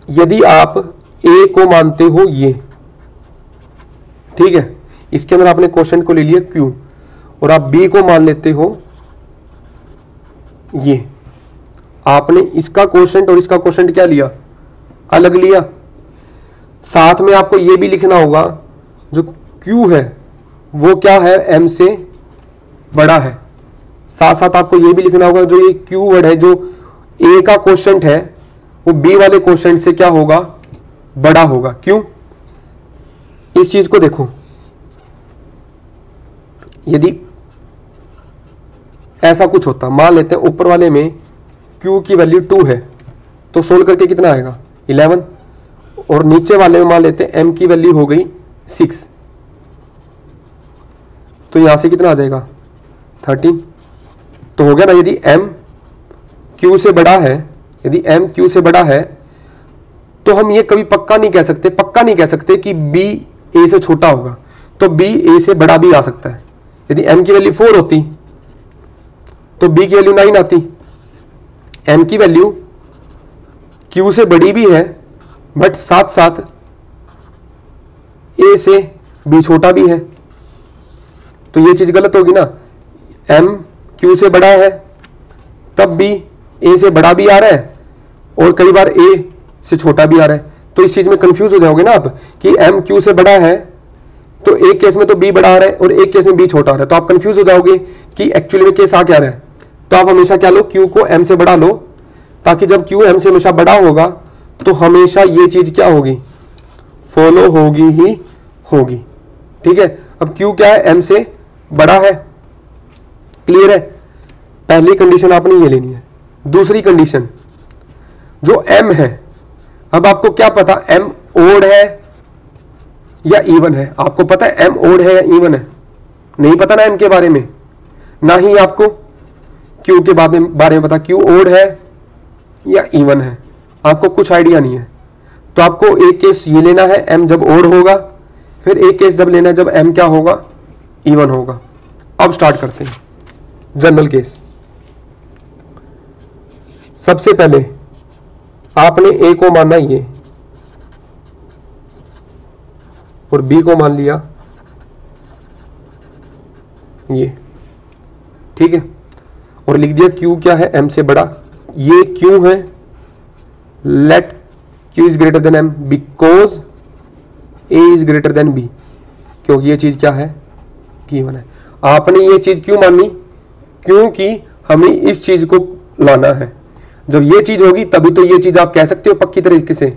यदि आप ए को मानते हो ये, ठीक है, इसके अंदर आपने क्वेश्चन को ले लिया क्यू, और आप बी को मान लेते हो ये, आपने इसका क्वेश्चन और इसका क्वेश्चन क्या लिया, अलग लिया। साथ में आपको ये भी लिखना होगा जो क्यू है वो क्या है, एम से बड़ा है। साथ साथ आपको ये भी लिखना होगा जो ये क्यू वर्ड है, जो ए का क्वेश्चन है वो बी वाले क्वेश्चन से क्या होगा, बड़ा होगा। क्यों? इस चीज को देखो, यदि ऐसा कुछ होता, मान लेते हैं ऊपर वाले में Q की वैल्यू 2 है तो सोल्व करके कितना आएगा 11, और नीचे वाले में मान लेते हैं M की वैल्यू हो गई 6, तो यहां से कितना आ जाएगा 13। तो हो गया ना, यदि M Q से बड़ा है, यदि M Q से बड़ा है तो हम ये कभी पक्का नहीं कह सकते कि B A से छोटा होगा, तो B A से बड़ा भी आ सकता है। यदि M की वैल्यू 4 होती तो B की वैल्यू 9 आती। M की वैल्यू Q से बड़ी भी है बट साथ साथ A से B छोटा भी है, तो ये चीज गलत होगी ना। M Q से बड़ा है तब भी A से बड़ा भी आ रहा है और कई बार A से छोटा भी आ रहा है, तो इस चीज में कंफ्यूज हो जाओगे ना आप कि M Q से बड़ा है तो एक केस में तो B बड़ा आ रहा है और एक केस में B छोटा आ रहा है, तो आप कंफ्यूज हो जाओगे कि एक्चुअली में केस आ क्या रहा है। तो आप हमेशा क्या लो, Q को M से बड़ा लो, ताकि जब Q M से हमेशा बड़ा होगा तो हमेशा ये चीज क्या होगी, फॉलो होगी ही होगी। ठीक है, अब Q क्या है, M से बड़ा है, क्लियर है। पहली कंडीशन आपने ये लेनी है। दूसरी कंडीशन जो M है, अब आपको क्या पता M ओड है या इवन है, आपको पता है M ओड है या इवन है, नहीं पता ना M के बारे में, ना ही आपको Q के बारे में पता Q ओड है या इवन है, आपको कुछ आइडिया नहीं है। तो आपको एक केस ये लेना है M जब ओड होगा, फिर एक केस जब लेना है जब M क्या होगा, इवन होगा। अब स्टार्ट करते हैं जनरल केस। सबसे पहले आपने A को माना ये और B को मान लिया ये, ठीक है, और लिख दिया Q क्या है, M से बड़ा। ये क्यों है, let Q is greater than M because A is greater than B, क्योंकि ये चीज क्या है, गिवन है। आपने ये चीज क्यों मानी, क्योंकि हमें इस चीज को लाना है। जब ये चीज होगी तभी तो ये चीज आप कह सकते हो पक्की तरीके से,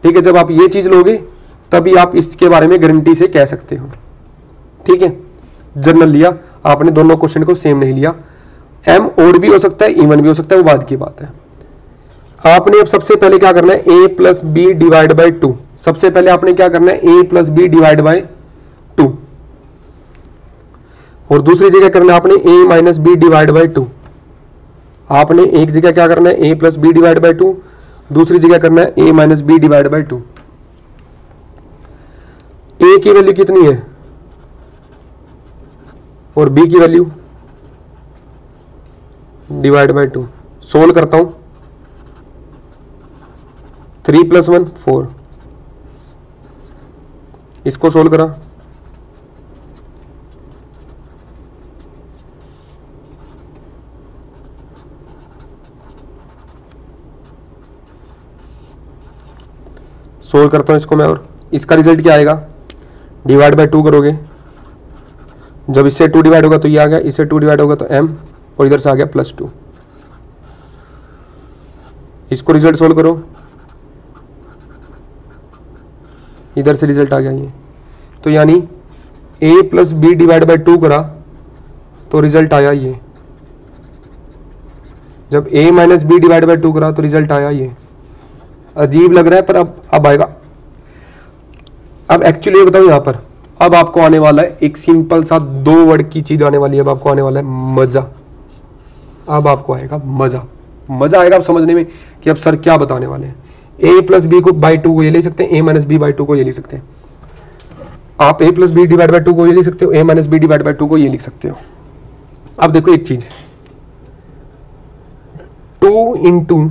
ठीक है। जब आप ये चीज लोगे तभी आप इसके बारे में गारंटी से कह सकते हो, ठीक है। जनरल लिया आपने, दोनों क्वेश्चन को सेम नहीं लिया। M ओड भी हो सकता है, इवन भी हो सकता है, वो बाद की बात है। आपने अब सबसे पहले क्या करना है, A plus B divide by 2। सबसे पहले आपने क्या करना है, A plus B divide by 2, और दूसरी जगह करना है आपने A minus B divide by 2। आपने एक जगह क्या करना है, A plus B divide by 2, दूसरी जगह करना है A minus B divide by 2। A की वैल्यू कितनी है और B की वैल्यू डिवाइड बाई 2। सोल्व करता हूं, 3 प्लस 1 4, इसको सोल्व करा, सोल्व करता हूं इसको मैं, और इसका रिजल्ट क्या आएगा, डिवाइड बाई 2 करोगे, जब इससे 2 डिवाइड होगा तो ये आ गया, इससे 2 डिवाइड होगा तो M, और इधर से आ गया +2। इसको रिजल्ट सोल्व करो, इधर से रिजल्ट आ गया ये। तो यानी A plus B divide by 2 करा तो रिजल्ट आया ये, जब A minus B divide by 2 करा तो रिजल्ट आया ये। अजीब लग रहा है पर अब आएगा। अब एक्चुअली ये बताऊं, यहां पर अब आपको आने वाला है एक सिंपल सा 2 वर्ड की चीज आने वाली है। अब आपको आने वाला है मजा। अब आपको आएगा मजा, मजा आएगा अब समझने में कि अब सर क्या बताने वाले हैं। A प्लस बी को बाई 2 को ये ले सकते हैं, A माइनस बी बाई 2 को ये ले सकते हैं। आप A plus B divide by 2 को ये ले सकते हो, A minus B divide by 2 को ये लिख सकते हो। अब देखो एक चीज, 2 इंटू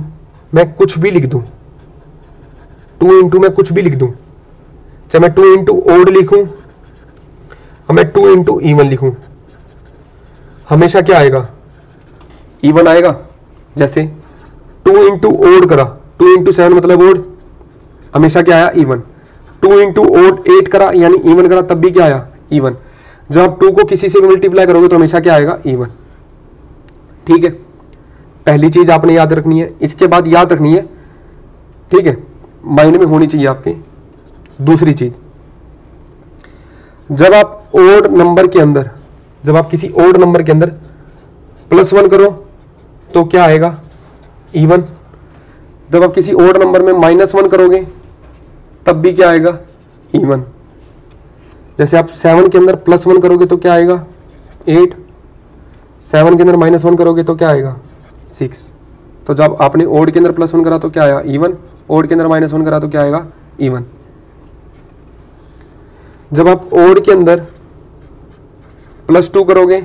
मैं कुछ भी लिख दूं, 2 इंटू मैं कुछ भी लिख दूं, चाहे मैं 2 इंटू ओड लिखूं, मैं 2 इंटू इवन लिखूं, हमेशा क्या आएगा? इवन आएगा। जैसे 2 इंटू ओड करा, 2 इंटू 7 मतलब ओड, हमेशा क्या आया? इवन। 2 इंटू ओड 8 करा यानी इवन करा, तब भी क्या आया? इवन। जब आप 2 को किसी से भी मल्टीप्लाई करोगे तो हमेशा क्या आएगा? इवन। ठीक है, पहली चीज आपने याद रखनी है। इसके बाद याद रखनी है, ठीक है, माइंड में होनी चाहिए आपके, दूसरी चीज, जब आप ओड नंबर के अंदर, जब आप किसी ओड नंबर के अंदर +1 करो तो क्या आएगा? इवन। जब आप किसी ओड नंबर में -1 करोगे तब भी क्या आएगा? इवन। जैसे आप 7 के अंदर +1 करोगे तो क्या आएगा? 8। 7 के अंदर -1 करोगे तो क्या आएगा? 6। तो जब आपने ओड के अंदर +1 करा तो क्या आया? इवन। ओड के अंदर -1 करा तो क्या आएगा? इवन। जब आप ओड के अंदर +2 करोगे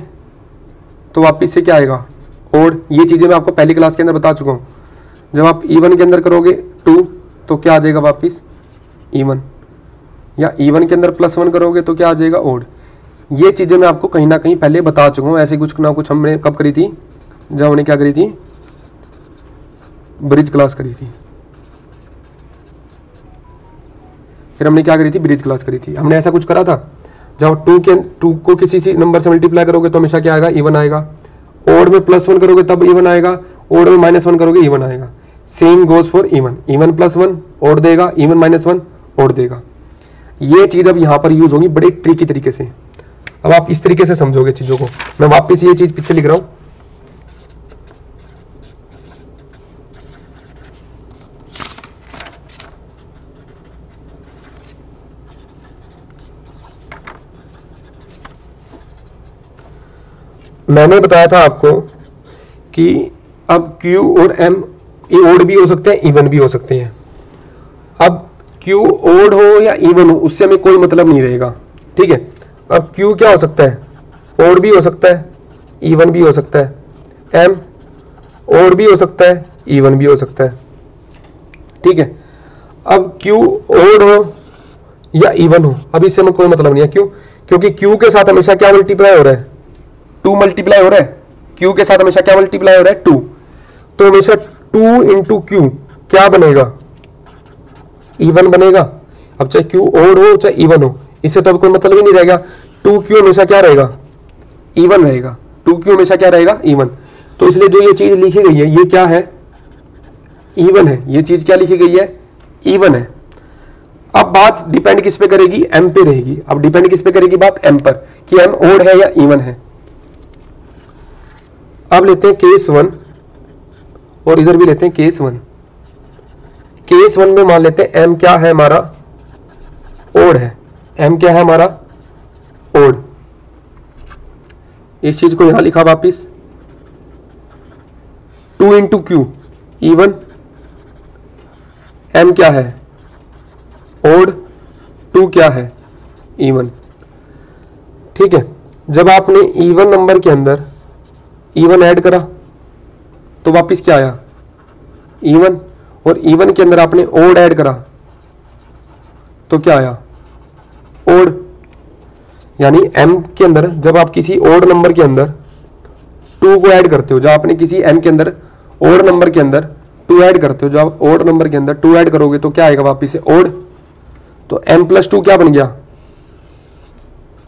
तो वापिस से क्या आएगा? ओड। ये चीजें मैं आपको पहली क्लास के अंदर बता चुका हूं। जब आप इवन के अंदर करोगे 2 तो क्या आ जाएगा? वापिस इवन। या इवन के अंदर +1 करोगे तो क्या आ जाएगा? ओड। ये चीजें मैं आपको कहीं ना कहीं पहले बता चुका हूं। ऐसे कुछ ना कुछ हमने कब करी थी? जब हमने क्या करी थी? ब्रिज क्लास करी थी। फिर हमने क्या करी थी? ब्रिज क्लास करी थी। हमने ऐसा कुछ करा था, जब 2 को किसी से नंबर से मल्टीप्लाई करोगे तो हमेशा क्या आएगा? इवन आएगा। ओड में +1 करोगे तब इवन आएगा, ओड में -1 करोगे इवन आएगा। Same goes for even. Even +1 odd देगा, इवन -1 ओड देगा। ये चीज अब यहां पर यूज होगी बड़े ट्रिकी तरीके से। अब आप इस तरीके से समझोगे चीजों को। मैं वापस ये चीज पीछे लिख रहा हूं। मैंने बताया था आपको कि अब Q और M ओड भी हो सकते हैं, इवन भी हो सकते हैं। अब Q ओड हो या इवन हो उससे हमें कोई मतलब नहीं रहेगा, ठीक है। अब Q क्या हो सकता है? ओड भी हो सकता है, इवन भी हो सकता है। M ओड भी हो सकता है, इवन भी हो सकता है, ठीक है। अब Q ओड हो या इवन हो, अब इससे हमें कोई मतलब नहीं है। क्यों? क्योंकि Q के साथ हमेशा क्या मल्टीप्लाई हो रहा है? 2 मल्टीप्लाई हो रहा है। Q के साथ हमेशा क्या मल्टीप्लाई हो रहा है? 2। तो हमेशा 2 इंटू Q क्या बनेगा? इवन बनेगा। अब चाहे Q ओड हो चाहे इवन हो, इससे तो अब कोई मतलब ही नहीं रहेगा। 2Q हमेशा क्या रहेगा? इवन रहेगा। 2Q हमेशा क्या रहेगा? इवन। तो इसलिए जो ये चीज लिखी गई है ये क्या है? इवन है। ये चीज क्या लिखी गई है? इवन है। अब बात डिपेंड किस पे करेगी? M पे रहेगी। अब डिपेंड किस पे करेगी बात? M पर, कि M ओड है या इवन है। अब लेते हैं केस 1 और इधर भी लेते हैं केस 1। केस 1 में मान लेते हैं M क्या है हमारा? ओड है। M क्या है हमारा? ओड। इस चीज को यहां लिखा वापिस, 2 इंटू Q इवन। M क्या है? ओड। 2 क्या है? इवन, ठीक है। जब आपने इवन नंबर के अंदर इवन ऐड करा तो वापिस क्या आया? इवन। और इवन के अंदर आपने ओड ऐड करा तो क्या आया? ओड। यानी M के अंदर जब आप किसी ओड नंबर के अंदर 2 को ऐड करते हो, जब आपने किसी M के अंदर ओड नंबर के अंदर 2 ऐड करते हो, जब आप ओड नंबर के अंदर 2 ऐड करोगे तो क्या आएगा वापिस से? ओड। तो M+2 क्या बन गया?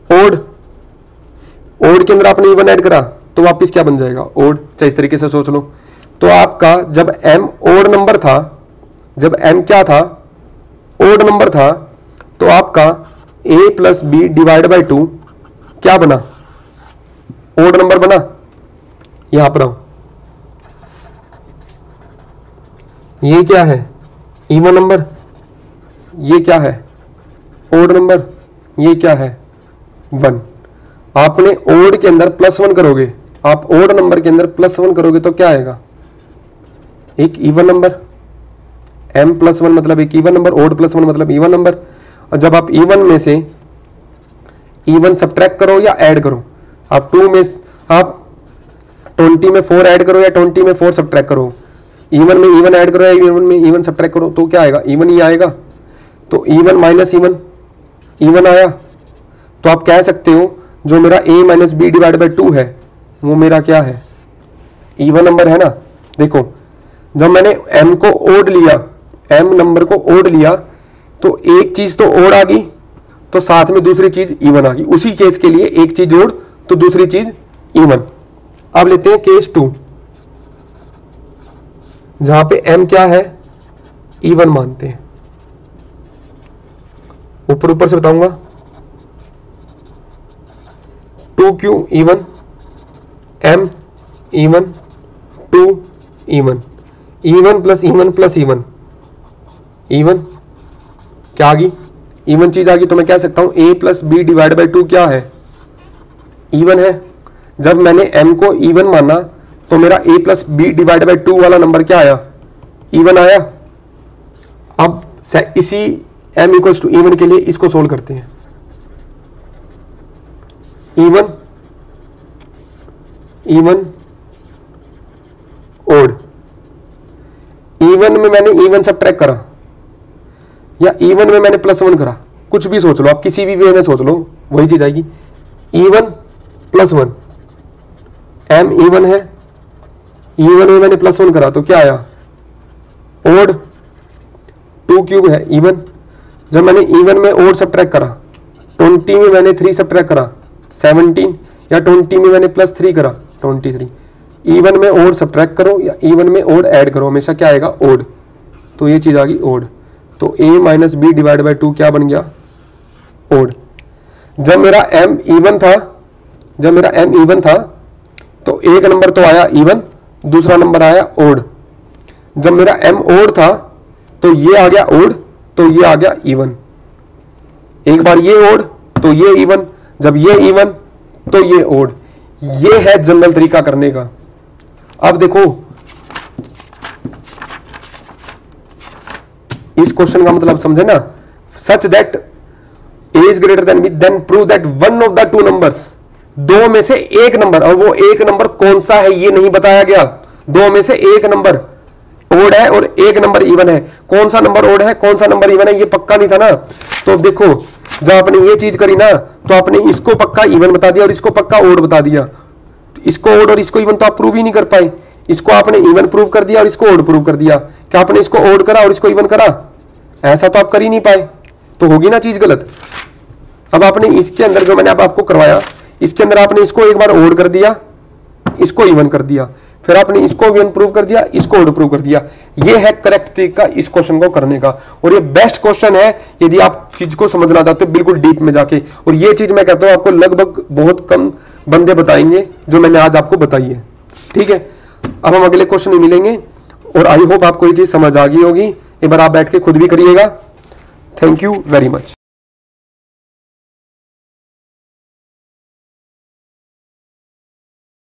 ओड। ओड के अंदर आपने इवन ऐड करा तो वापिस क्या बन जाएगा? ओड। चाहे इस तरीके से सोच लो। तो आपका जब M ओड नंबर था, जब M क्या था? ओड नंबर था, तो आपका A + B / 2 क्या बना? ओड नंबर बना। यहां पर आओ, ये क्या है? Even number. ये क्या है? Odd number. ये क्या है? 1। आपने ओड के अंदर +1 करोगे, आप ओड नंबर के अंदर +1 करोगे तो क्या आएगा? एक इवन नंबर। M+1 मतलब एक इवन नंबर, ओड +1 मतलब इवन नंबर। और जब आप इवन में से इवन सब्ट्रैक्ट करो या ऐड करो, आप 2 में आप 20 में 4 ऐड करो या 20 में 4 सब्ट्रैक्ट करो, इवन में इवन ऐड करो या इवन में इवन सब्ट्रैक्ट करो तो क्या आएगा, इवन ही आएगा। तो इवन माइनस इवन, इवन आया। तो आप कह सकते हो जो मेरा a minus B divide by 2 है वो मेरा क्या है, इवन नंबर है ना। देखो जब मैंने m को ओड लिया, m नंबर को ओड लिया तो एक चीज तो ओड आ गई तो साथ में दूसरी चीज इवन आ गई। उसी केस के लिए एक चीज ओड तो दूसरी चीज इवन। अब लेते हैं केस 2 जहां पे m क्या है, इवन मानते हैं। ऊपर ऊपर से बताऊंगा 2q even, m even, 2 even, even plus even plus even, even क्या आ गई, इवन चीज आ गई। तो मैं कह सकता हूं a plus B divide by 2 क्या है, इवन है। जब मैंने m को इवन माना तो मेरा a plus B divide by 2 वाला नंबर क्या आया, इवन आया। अब इसी m इक्वल्स टू इवन के लिए इसको सोल्व करते हैं। Even, even, odd. इवन में मैंने इवन सब्ट्रैक्ट करा या इवन में मैंने प्लस 1 करा, कुछ भी सोच लो आप, किसी भी वे में सोच लो वही चीज आएगी। इवन प्लस 1, m इवन है, इवन में मैंने प्लस 1 करा तो क्या आया, ओड। 2 क्यूब है इवन। जब मैंने इवन में ओड सब्ट्रैक्ट करा, 20 में मैंने 3 सब्ट्रैक्ट करा 17, या 20 में मैंने प्लस 3 करा 23। इवन में ओड सब्ट्रैक्ट करो या इवन में ओड ऐड करो, हमेशा क्या आएगा, ओड। तो ये चीज आ गई ओड। तो a minus B divide by 2 क्या बन गया, ओड। जब मेरा m इवन था, जब मेरा m इवन था तो एक नंबर तो आया इवन, दूसरा नंबर आया ओड। जब मेरा m ओड था तो ये आ गया ओड, तो ये आ गया इवन। एक बार ये ओड तो ये इवन, जब ये इवन तो ये ओड। ये है जनरल तरीका करने का। अब देखो इस क्वेश्चन का मतलब समझे ना, such that a is greater than b, then prove that one of the two numbers, दो में से एक नंबर, और वो एक नंबर कौन सा है ये नहीं बताया गया। दो में से एक नंबर ओड है और एक नंबर इवन है। कौन सा नंबर ओड है कौन सा नंबर इवन है ये पक्का नहीं था ना। तो देखो जब आपने ये चीज करी ना तो आपने इसको पक्का इवन बता दिया और इसको पक्का ओड बता दिया। इसको ओड और इसको इवन तो आप प्रूव ही नहीं कर पाए। इसको आपने इवन प्रूव कर दिया और इसको ओड प्रूव कर दिया। क्या आपने इसको ओड करा और इसको इवन करा? ऐसा तो आप कर ही नहीं पाए, तो होगी ना चीज गलत। अब आपने इसके अंदर जो मैंने अब आपको करवाया, इसके अंदर आपने इसको एक बार ओड कर दिया, इसको इवन कर दिया, फिर आपने इसको इवन प्रूव कर दिया, इसको ओड प्रूव कर दिया। ये है करेक्ट तरीका इस क्वेश्चन को करने का, और ये बेस्ट क्वेश्चन है यदि आप चीज को समझना चाहते हो बिल्कुल डीप में जाके। और ये चीज मैं कहता हूं आपको लगभग बहुत कम बंदे बताएंगे जो मैंने आज आपको बताई है। ठीक है, अब हम अगले क्वेश्चन में मिलेंगे और आई होप आपको ये चीज समझ आ गई होगी। एक बार आप बैठ के खुद भी करिएगा। Thank you very much.